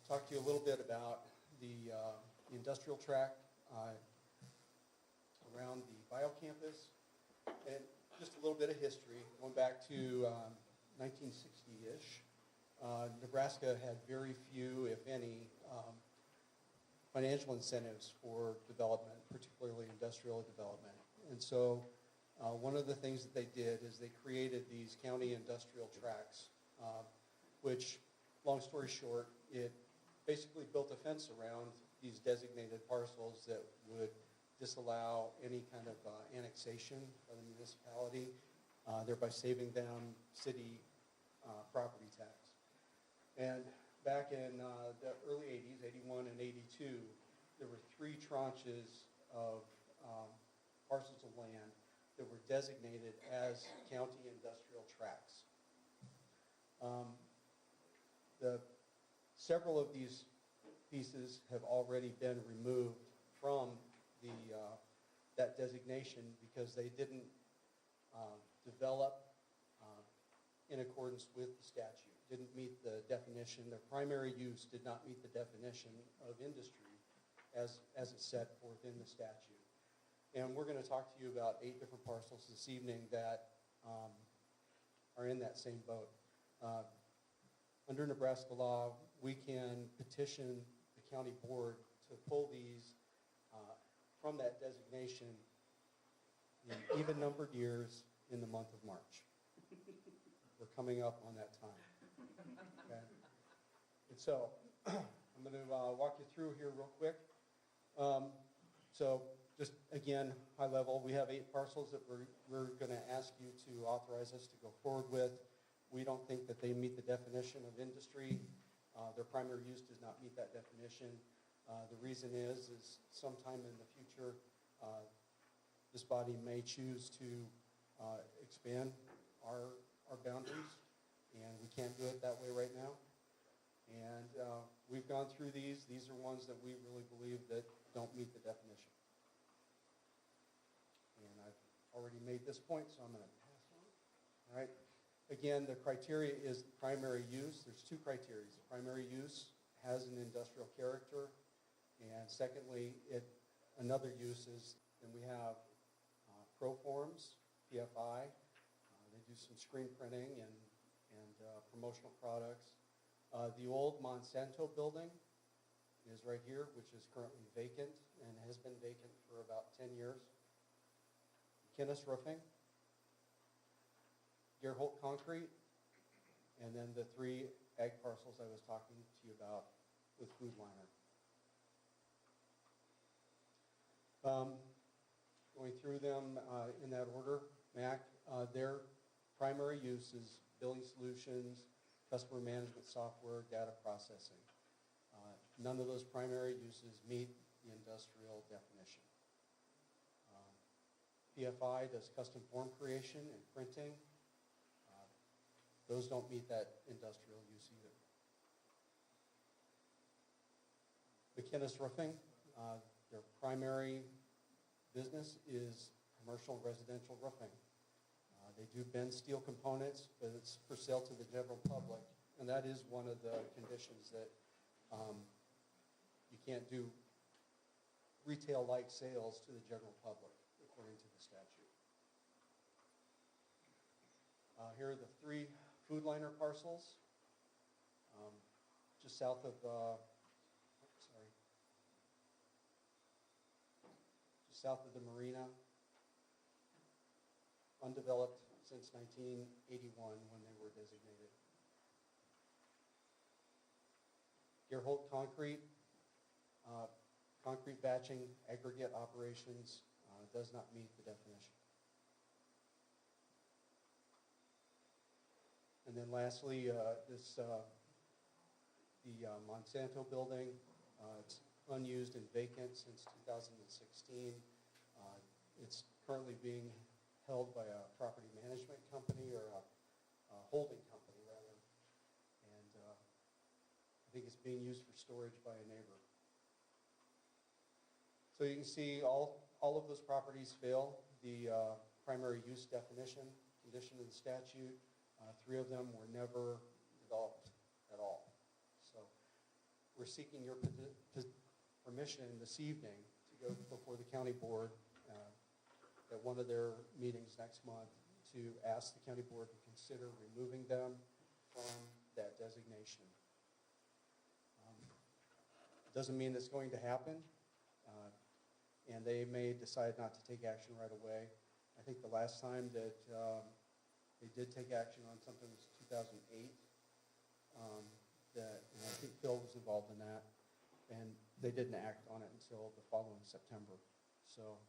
talk to you a little bit about the industrial tract around the biocampus, and just a little bit of history, going back to 1960-ish. Nebraska had very few, if any, financial incentives for development, particularly industrial development. And so one of the things that they did is they created these county industrial tracts, which, long story short, it basically built a fence around these designated parcels that would disallow any kind of annexation by the municipality, thereby saving them city property tax. And back in the early 80s, 81 and 82, there were 3 tranches of parcels of land that were designated as county industrial tracts. Several of these pieces have already been removed from that designation because they didn't develop in accordance with the statute, didn't meet the definition. Their primary use did not meet the definition of industry as it's set forth in the statute. And we're going to talk to you about 8 different parcels this evening that are in that same boat. Under Nebraska law, we can petition the county board to pull these from that designation in even-numbered years in the month of March. We're coming up on that time. Okay? And so I'm going to walk you through here real quick. So just, again, high level, we have 8 parcels that we're going to ask you to authorize us to go forward with. We don't think that they meet the definition of industry. Their primary use does not meet that definition. The reason is sometime in the future, this body may choose to expand our boundaries, and we can't do it that way right now. And we've gone through these. These are ones that we really believe that don't meet the definition. And I've already made this point, so I'm going to pass on. All right. Again, the criteria is primary use. There's 2 criteria. The primary use has an industrial character, and secondly, another use is, and we have Proforms, PFI. They do some screen printing and promotional products. The old Monsanto building is right here, which is currently vacant and has been vacant for about 10 years. McKinnis Roofing, Gerholt Concrete, and then the 3 ag parcels I was talking to you about with Food Liner. Going through them in that order, MAC, their primary use is billing solutions, customer management software, data processing. None of those primary uses meet the industrial definition. PFI does custom form creation and printing. Those don't meet that industrial use either. McKinnis Roofing, their primary business is commercial and residential roofing. They do bend steel components, but it's for sale to the general public, and that is one of the conditions that you can't do retail-like sales to the general public, according to the statute. Here are the 3 food liner parcels, just south of, just south of the marina, undeveloped since 1981 when they were designated. Gerholt Concrete, concrete batching, aggregate operations, does not meet the definition. And then lastly, the Monsanto building, it's unused and vacant since 2016. It's currently being held by a property management company, or a holding company rather. And I think it's being used for storage by a neighbor. So you can see all of those properties fail the primary use definition, condition of the statute. 3 of them were never developed at all. So we're seeking your permission this evening to go before the county board at one of their meetings next month to ask the county board to consider removing them from that designation. It doesn't mean it's going to happen, and they may decide not to take action right away. I think the last time that they did take action on something was 2008. And I think Phil was involved in that, and they didn't act on it until the following September. So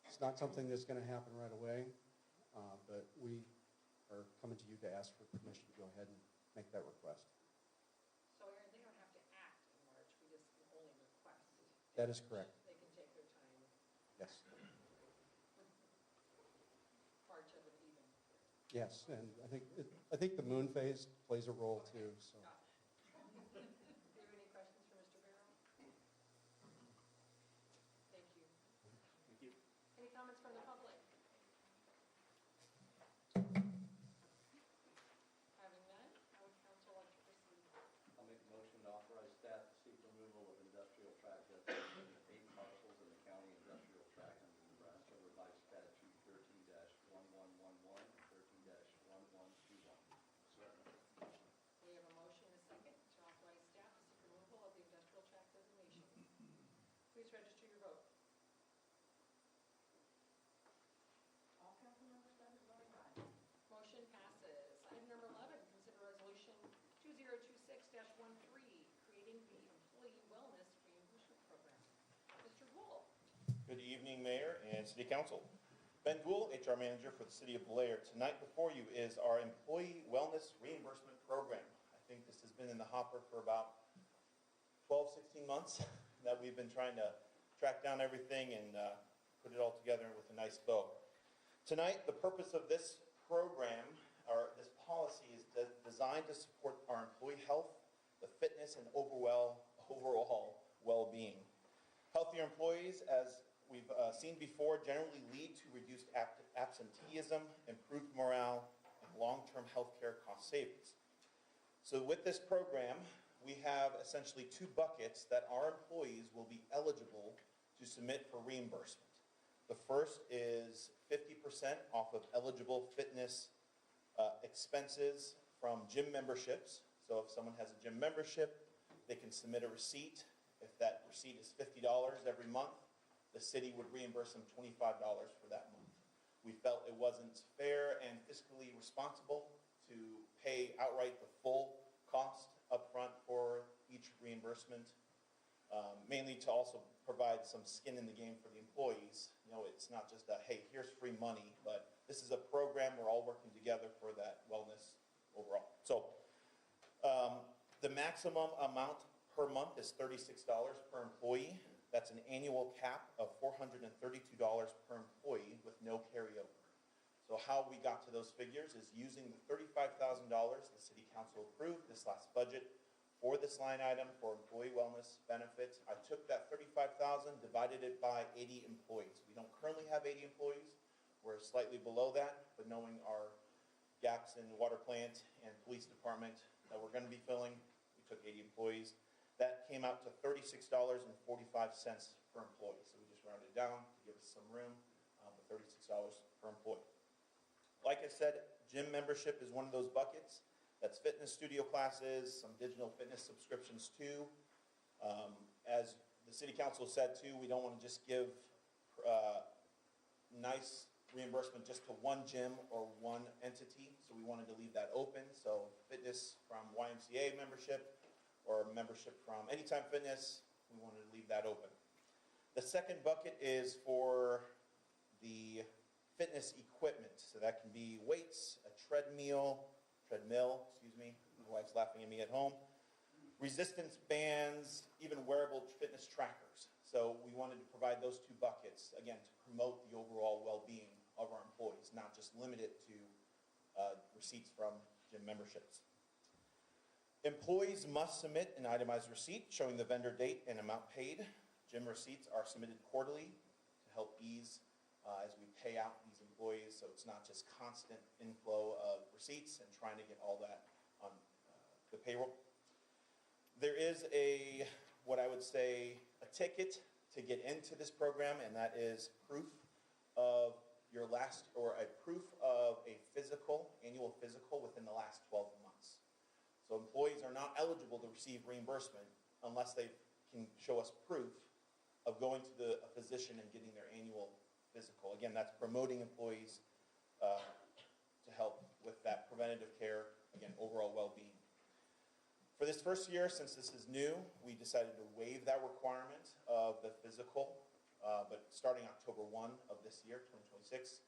it's not something that's going to happen right away, but we are coming to you to ask for permission to go ahead and make that request. So Aaron, they don't have to act in March, we just can only request. That is correct. They can take their time. Yes. March of it even. Yes, and I think the moon phase plays a role too. So. Do you have any questions for Mr. Barrow? Thank you. Thank you. Any comments from the public? Having none, how would council like to proceed? I'll make a motion to authorize staff to seek removal of industrial tract designation of 8 parcels in the county industrial tract under Nebraska revised statute 13-1111 and 13-1121. We have a motion and a second to authorize staff to seek removal of the industrial tract designation. Please register your vote. All council members present voting aye. Motion passes. Item number 11, consider resolution 2026-13, creating the employee wellness reimbursement program. Mr. Wool. Good evening, Mayor and City Council. Ben Gould, HR Manager for the City of Blair. Tonight before you is our Employee Wellness Reimbursement Program. I think this has been in the hopper for about 12, 16 months that we've been trying to track down everything and put it all together with a nice bow. Tonight, the purpose of this program, or this policy, is designed to support our employee health, the fitness, and overall well-being. Healthier employees, as we've seen before, generally lead to reduced absenteeism, improved morale, and long-term health care cost savings. So with this program, we have essentially 2 buckets that our employees will be eligible to submit for reimbursement. The first is 50% off of eligible fitness expenses from gym memberships. So if someone has a gym membership, they can submit a receipt. If that receipt is $50 every month, the city would reimburse them $25 for that month. We felt it wasn't fair and fiscally responsible to pay outright the full cost upfront for each reimbursement, mainly to also provide some skin in the game for the employees. You know, it's not just a, hey, here's free money, but this is a program we're all working together for that wellness overall. So the maximum amount per month is $36 per employee. That's an annual cap of $432 per employee with no carryover. So how we got to those figures is using the $35,000 the City Council approved this last budget for this line item for employee wellness benefits. I took that 35,000, divided it by 80 employees. We don't currently have 80 employees. We're slightly below that, but knowing our gaps in the water plant and police department that we're going to be filling, we took 80 employees. That came out to $36.45 per employee. So we just rounded it down to give us some room, but $36 per employee. Like I said, gym membership is one of those buckets. That's fitness studio classes, some digital fitness subscriptions too. As the city council said too, we don't want to just give nice reimbursement just to one gym or one entity, so we wanted to leave that open. So fitness from YMCA membership or membership from Anytime Fitness, we wanted to leave that open. The second bucket is for the fitness equipment. So that can be weights, a treadmill, excuse me, my wife's laughing at me at home, resistance bands, even wearable fitness trackers. So we wanted to provide those two buckets, again, to promote the overall well-being of our employees, not just limit it to receipts from gym memberships. Employees must submit an itemized receipt showing the vendor date and amount paid. Gym receipts are submitted quarterly to help ease as we pay out these employees, so it's not just constant inflow of receipts and trying to get all that on the payroll. There is what I would say, a ticket to get into this program, and that is proof of your proof of a annual physical within the last 12 months. So employees are not eligible to receive reimbursement unless they can show us proof of going to a physician and getting their annual physical. Again, that's promoting employees to help with that preventative care, again, overall well-being. For this first year, since this is new, we decided to waive that requirement of the physical, but starting October 1 of this year, 2026,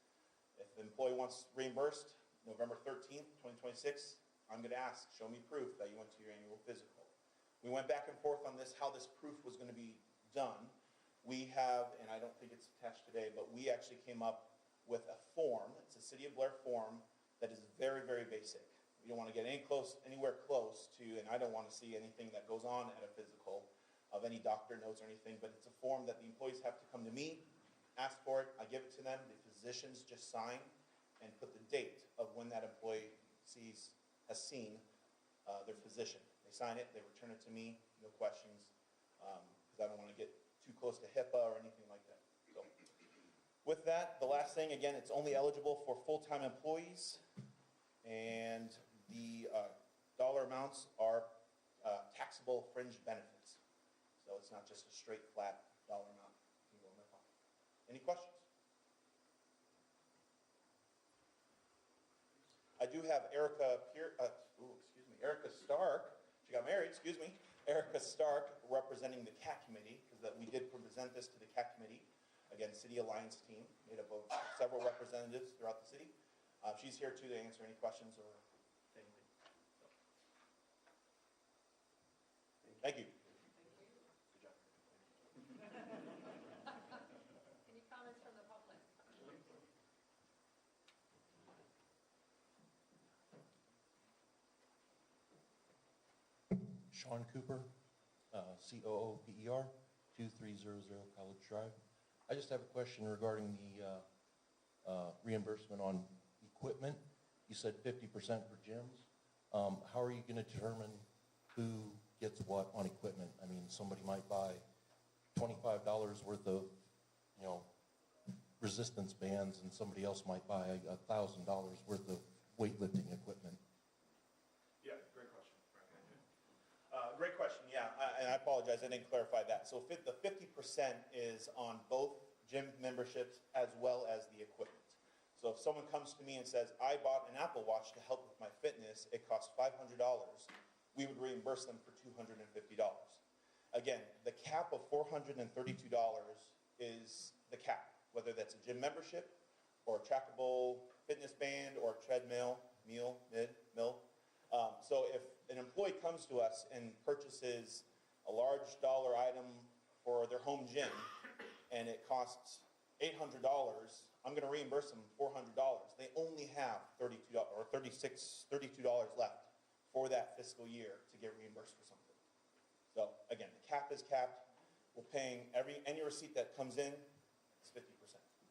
if the employee wants reimbursed November 13th, 2026, I'm going to ask, show me proof that you went to your annual physical. We went back and forth on this, how this proof was going to be done. We have, and I don't think it's attached today, but we actually came up with a form. It's a City of Blair form that is very, very basic. We don't want to get anywhere close to, and I don't want to see anything that goes on at a physical of any doctor notes or anything, but it's a form that the employees have to come to me, ask for it, I give it to them, the physicians just sign and put the date of when that employee has seen their physician. They sign it, they return it to me, no questions, because I don't want to get too close to HIPAA or anything like that. So, with that, the last thing, again, it's only eligible for full-time employees, and the dollar amounts are taxable fringe benefits. So it's not just a straight flat dollar amount that can go in their pocket. Any questions? I do have Erica Stark. She got married, excuse me. Erica Stark representing the CAT committee, because we did present this to the CAT committee. Again, City Alliance team, made up of several representatives throughout the city. She's here too to answer any questions or anything. So. Thank you. Good job. Any comments from the public? Sean Cooper, COOPER, 2300 College Drive. I just have a question regarding the reimbursement on equipment. You said 50% for gyms. How are you going to determine who gets what on equipment? I mean, somebody might buy $25 worth of, resistance bands, and somebody else might buy $1,000 worth of weightlifting equipment. Yeah, great question. Great question, yeah, and I apologize, I didn't clarify that. So the 50% is on both gym memberships as well as the equipment. So if someone comes to me and says, I bought an Apple Watch to help with my fitness, it costs $500, we would reimburse them for $250. Again, the cap of $432 is the cap, whether that's a gym membership or a trackable fitness band or treadmill, mill. So if an employee comes to us and purchases a large dollar item for their home gym and it costs $800, I'm going to reimburse them $400. They only have $32 left for that fiscal year to get reimbursed for something. So again, the cap is capped. We're paying any receipt that comes in, it's 50%.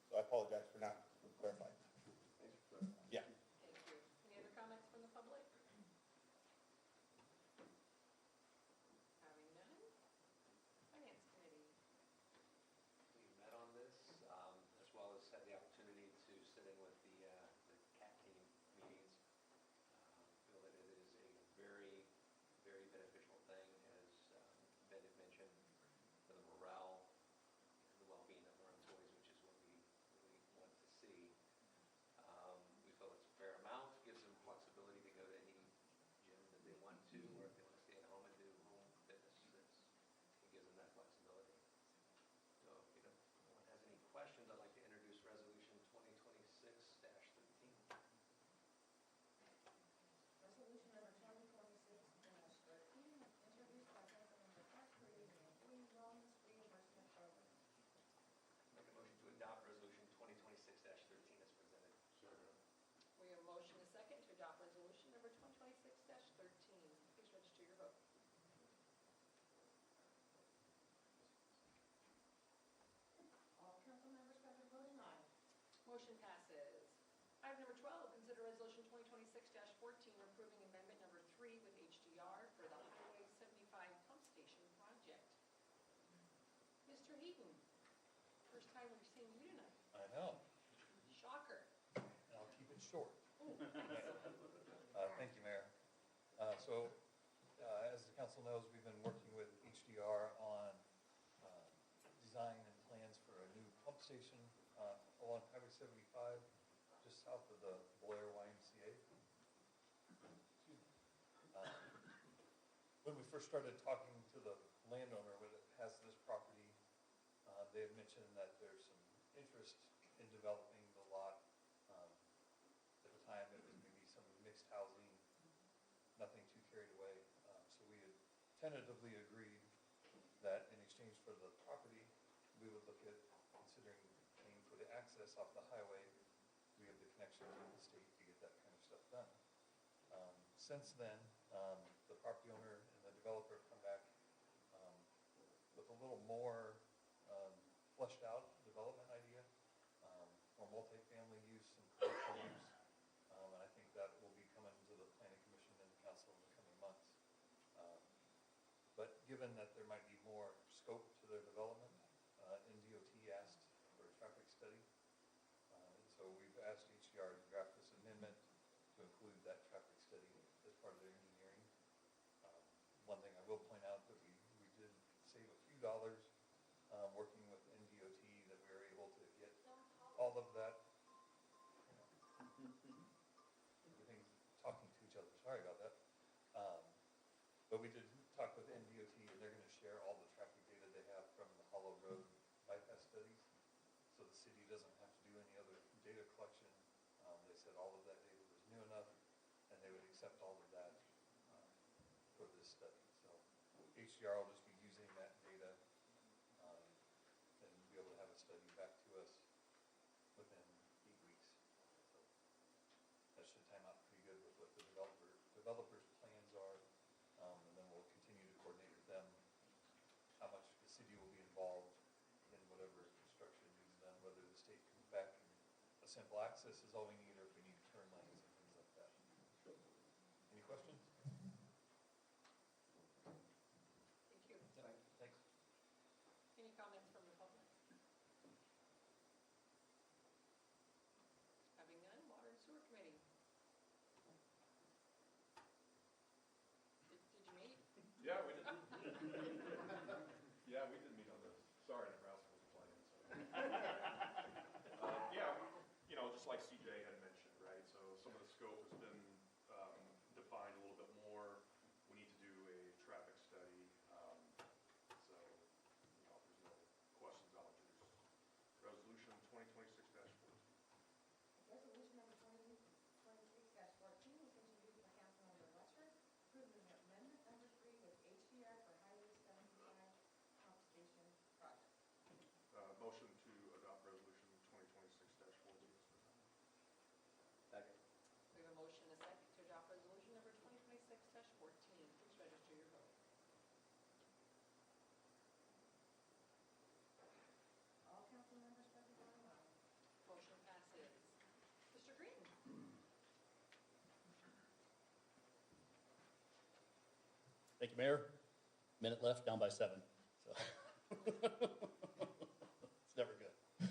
So I apologize for not clarifying. Yeah. Thank you. Any other comments from the public? Having none. Finance Committee. We met on this, as well as had the opportunity to sit in with the CAT team meetings. Feel that it is a very, very beneficial thing, as Ben had mentioned, for the morale and the well-being of our employees, which is what we really want to see. We feel it's a fair amount, gives them flexibility to go to any gym that they want to, or if they want to stay at home and do home fitness, it gives them that flexibility. So if no one has any questions, I'd like to introduce Resolution 2026-13. Resolution number 2026-13, introduced by Councilmember Clark, creating an employee wellness reimbursement program. Make a motion to adopt Resolution 2026-13 as presented. We have a motion and a second to adopt resolution number 2026-13. Please register your vote. All council members present voting aye. Motion passes. Item number 12, consider resolution 2026-14, approving amendment number 3 with HDR for the Highway 75 pump station project. Mr. Heaton, first time we're seeing you tonight. I know, Shocker. and I'll keep it short. Ooh, Thank you, Mayor. As the council knows, we've been working with HDR on design and plans for a new pump station along Highway 75, just south of the Blair YMCA. When we first started talking to the landowner that has this property, they had mentioned that there's some interest in developing the lot. At the time, it was maybe some mixed housing, nothing too carried away. So we had tentatively agreed that in exchange for the property, we would look at considering paying for the access off the highway. We have the connection to the state to get that kind of stuff done. Since then, the property owner and the developer have come back with a little more fleshed out development idea, more multifamily use and commercial use. And I think that will be coming to the planning commission and the council in the coming months. But given that there might be more scope to their development, NDOT asked for a traffic study. And so we've asked HDR to draft this amendment to include that traffic study as part of their engineering. One thing I will point out that we did save a few dollars working with NDOT, that we were able to get all of that. Everything's talking to each other, sorry about that. But we did talk with NDOT, and they're going to share all the traffic data they have from the Hollow Road bypass studies, so the city doesn't have to do any other data collection. They said all of that data was new enough, and they would accept all of that for this study. So HDR will just be using that data and be able to have a study back to us within 8 weeks. So that should time out pretty good with what the developer's plans are, and then we'll continue to coordinate with them how much the city will be involved in whatever construction needs done, whether the state comes back and a simple access is all we need, or if we need turn lanes and things like that. Any questions? thank you. Thanks. Any comments from the public? Having none, Water and Sewer Committee. Did you meet? Yeah, we did. Yeah, we did meet on this. Sorry, Nebraska was playing, so. Yeah, just like CJ had mentioned, right? So some of the scope has been defined a little bit more. We need to do a traffic study. So, if there's no questions, I'll introduce Resolution 2026-14. Resolution number 2026-14 was introduced by Councilmember Lesser, approving amendment number 3 with HDR for Highway 75 pump station project. Motion to adopt Resolution 2026-14 is presented. Second. We have a motion and a second to adopt resolution number 2026-14. Please register your vote. you, Mayor. Minute left, down by 7. So. It's never good.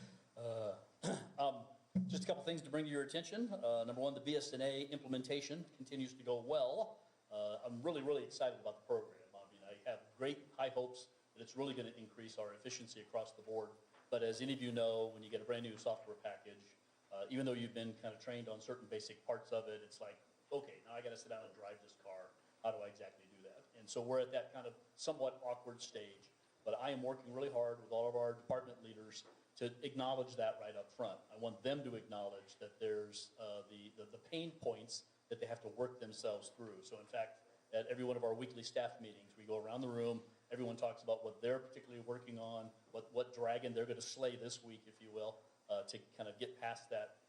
Just a couple things to bring to your attention. Number one, the BSNA implementation continues to go well. I'm really, really excited about the program. I mean, I have great high hopes that it's really going to increase our efficiency across the board. But as any of you know, when you get a brand new software package, even though you've been kind of trained on certain basic parts of it, it's like, okay, now I got to sit down and drive this car. How do I exactly do that? And so we're at that kind of somewhat awkward stage. But I am working really hard with all of our department leaders to acknowledge that right up front. I want them to acknowledge that there's the pain points that they have to work themselves through. So in fact, at every one of our weekly staff meetings, we go around the room, everyone talks about what they're particularly working on, what dragon they're going to slay this week, if you will, to kind of get past that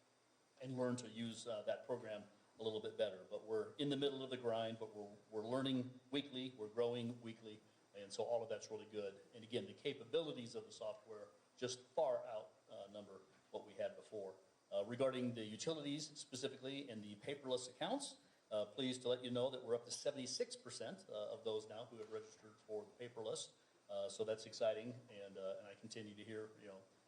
and learn to use that program a little bit better. But we're in the middle of the grind, but we're learning weekly, we're growing weekly, and so all of that's really good. And again, the capabilities of the software just far outnumber what we had before. Regarding the utilities specifically and the paperless accounts, pleased to let you know that we're up to 76% of those now who have registered for the paperless. So that's exciting, and I continue to hear,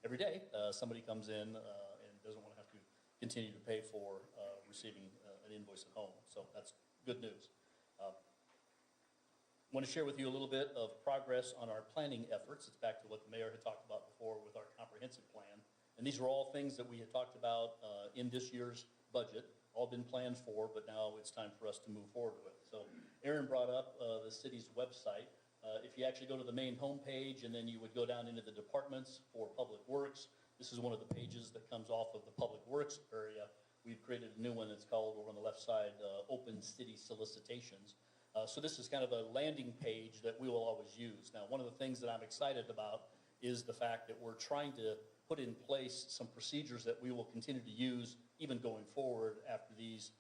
every day somebody comes in and doesn't want to have to continue to pay for receiving an invoice at home. So that's good news. I want to share with you a little bit of progress on our planning efforts. It's back to what the mayor had talked about before with our comprehensive plan. And these are all things that we had talked about in this year's budget, all been planned for, but now it's time for us to move forward with. So Aaron brought up the city's website. If you actually go to the main homepage and then you would go down into the departments for Public Works, this is one of the pages that comes off of the Public Works area. We've created a new one that's called, over on the left side, Open City Solicitations. So this is kind of a landing page that we will always use. Now, one of the things that I'm excited about is the fact that we're trying to put in place some procedures that we will continue to use even going forward after these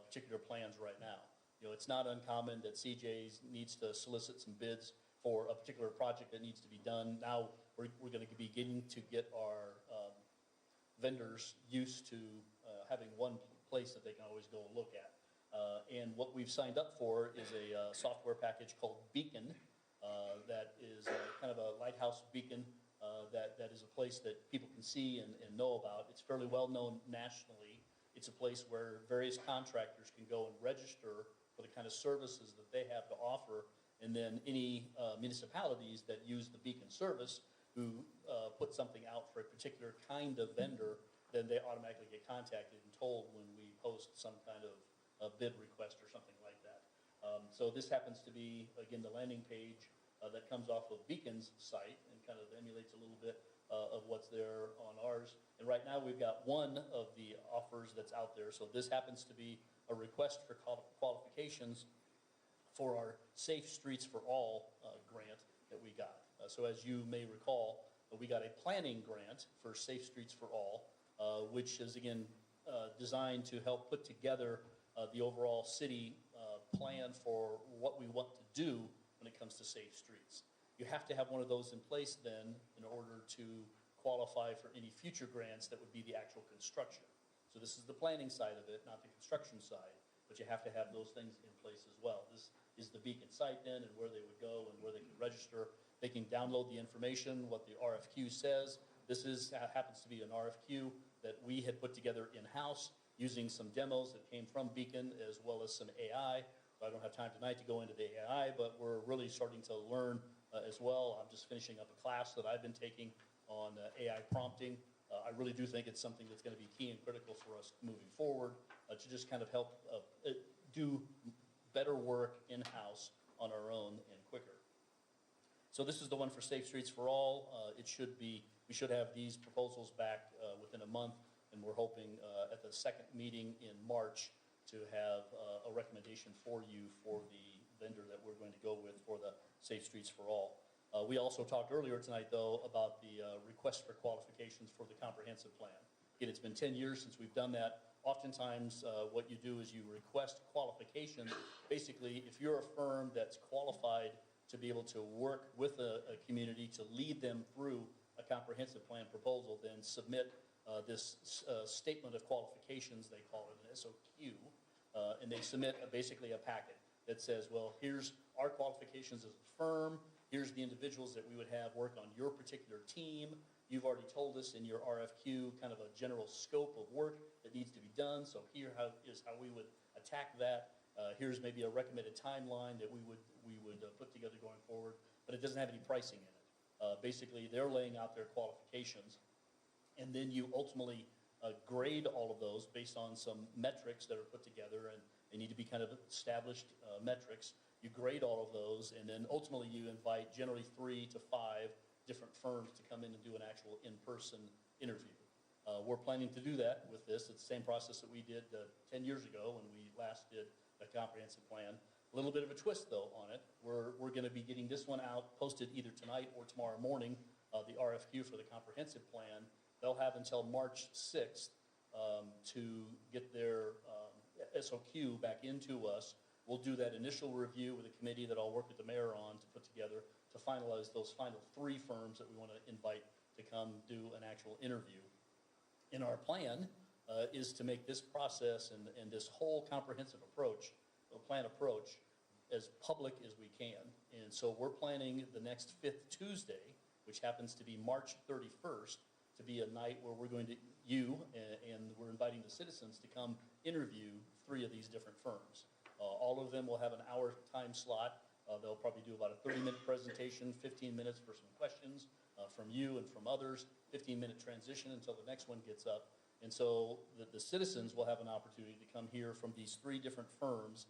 particular plans right now. It's not uncommon that CJ's needs to solicit some bids for a particular project that needs to be done. Now, we're going to be beginning to get our vendors used to having one place that they can always go look at. And what we've signed up for is a software package called Beacon that is kind of a lighthouse beacon that is a place that people can see and know about. It's fairly well known nationally. It's a place where various contractors can go and register for the kind of services that they have to offer. And then any municipalities that use the Beacon service who put something out for a particular kind of vendor, then they automatically get contacted and told when we post some kind of a bid request or something like that. So this happens to be, again, the landing page that comes off of Beacon's site and kind of emulates a little bit of what's there on ours. And right now we've got one of the offers that's out there. So this happens to be a request for qualifications for our Safe Streets for All grant that we got. So as you may recall, we got a planning grant for Safe Streets for All, which is, again, designed to help put together the overall city plan for what we want to do when it comes to safe streets. You have to have one of those in place then in order to qualify for any future grants that would be the actual construction. So this is the planning side of it, not the construction side, but you have to have those things in place as well. This is the Beacon site then and where they would go and where they can register. They can download the information, what the RFQ says. This happens to be an RFQ that we had put together in-house using some demos that came from Beacon as well as some AI. I don't have time tonight to go into the AI, but we're really starting to learn as well. I'm just finishing up a class that I've been taking on AI prompting. I really do think it's something that's going to be key and critical for us moving forward to just kind of help do better work in-house on our own and quicker. So this is the one for Safe Streets for All. We should have these proposals back within a month, and we're hoping at the second meeting in March to have a recommendation for you for the vendor that we're going to go with for the Safe Streets for All. We also talked earlier tonight, though, about the request for qualifications for the comprehensive plan. Again, it's been 10 years since we've done that. Oftentimes, what you do is you request qualifications. Basically, if you're a firm that's qualified to be able to work with a community to lead them through a comprehensive plan proposal, then submit this statement of qualifications, they call it an SOQ, and they submit basically a packet that says, well, here's our qualifications as a firm, here's the individuals that we would have work on your particular team. You've already told us in your RFQ kind of a general scope of work that needs to be done, so here is how we would attack that. Here's maybe a recommended timeline that we would put together going forward, but it doesn't have any pricing in it. Basically, they're laying out their qualifications, and then you ultimately grade all of those based on some metrics that are put together, and they need to be kind of established metrics. You grade all of those, and then ultimately you invite generally 3 to 5 different firms to come in and do an actual in-person interview. We're planning to do that with this. It's the same process that we did 10 years ago when we last did a comprehensive plan. A little bit of a twist, though, on it. We're going to be getting this one out, posted either tonight or tomorrow morning, the RFQ for the comprehensive plan. They'll have until March 6th to get their SOQ back into us. We'll do that initial review with a committee that I'll work with the mayor on to put together to finalize those final 3 firms that we want to invite to come do an actual interview. And our plan is to make this process and this whole comprehensive approach, plan approach, as public as we can. And so we're planning the next 5th Tuesday, which happens to be March 31st, to be a night where we're going to, and we're inviting the citizens to come interview 3 of these different firms. All of them will have an hour time slot. They'll probably do about a 30-minute presentation, 15 minutes for some questions from you and from others, 15-minute transition until the next one gets up. And so the citizens will have an opportunity to come hear from these 3 different firms.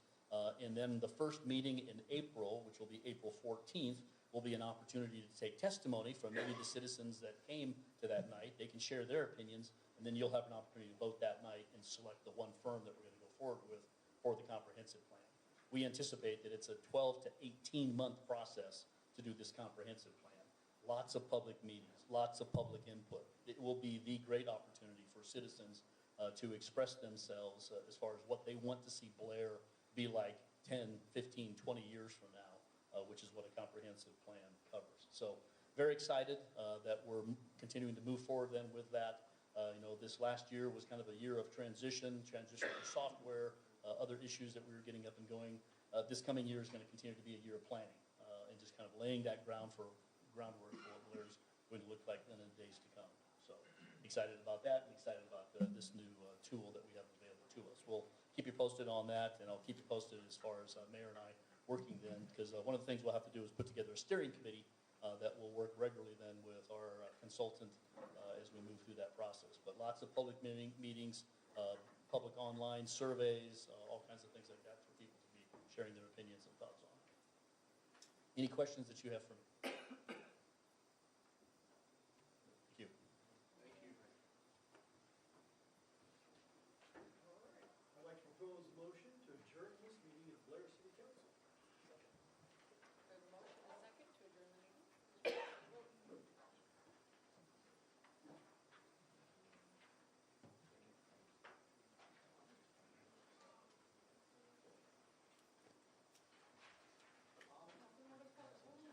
And then the first meeting in April, which will be April 14th, will be an opportunity to take testimony from maybe the citizens that came to that night. They can share their opinions, and then you'll have an opportunity to vote that night and select the one firm that we're going to go forward with for the comprehensive plan. We anticipate that it's a 12 to 18-month process to do this comprehensive plan. Lots of public meetings, lots of public input. It will be the great opportunity for citizens to express themselves as far as what they want to see Blair be like 10, 15, 20 years from now, which is what a comprehensive plan covers. So very excited that we're continuing to move forward then with that. This last year was kind of a year of transition for software, other issues that we were getting up and going. This coming year is going to continue to be a year of planning and just kind of laying that groundwork for what Blair's going to look like in the days to come. So excited about that and excited about this new tool that we have available to us. We'll keep you posted on that, and I'll keep you posted as far as Mayor and I working then, because one of the things we'll have to do is put together a steering committee that will work regularly then with our consultant as we move through that process. But lots of public meetings, public online surveys, all kinds of things like that for people to be sharing their opinions and thoughts on. Any questions that you have for me?